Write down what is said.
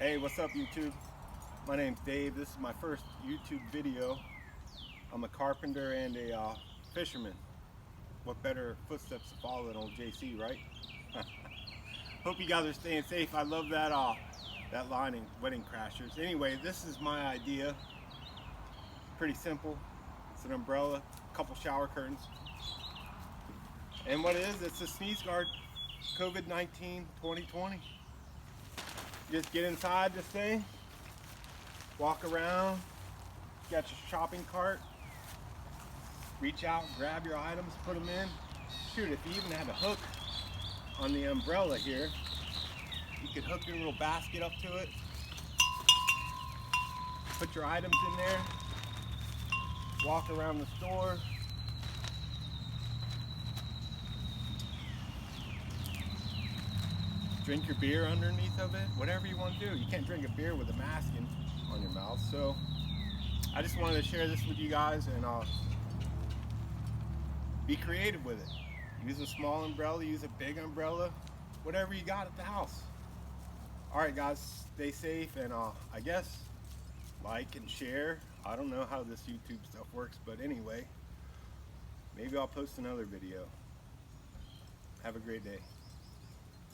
Hey, what's up YouTube? My name's Dave. This is my first YouTube video. I'm a carpenter and a fisherman. What better footsteps to follow than old JC, right? Hope you guys are staying safe. I love that line in Wedding Crashers. Anyway, this is my idea. Pretty simple. It's an umbrella, a couple shower curtains. And what it is, it's a sneeze guard. COVID-19 2020. Just get inside this thing, walk around, got your shopping cart, reach out, grab your items, put them in. Shoot, if you even had a hook on the umbrella here, you could hook your little basket up to it, put your items in there, walk around the store. Drink your beer underneath of it, whatever you want to do. You can't drink a beer with a mask on your mouth. So I just wanted to share this with you guys and be creative with it. Use a small umbrella, use a big umbrella, whatever you got at the house. All right guys, stay safe and I guess like and share. I don't know how this YouTube stuff works, but anyway, maybe I'll post another video. Have a great day.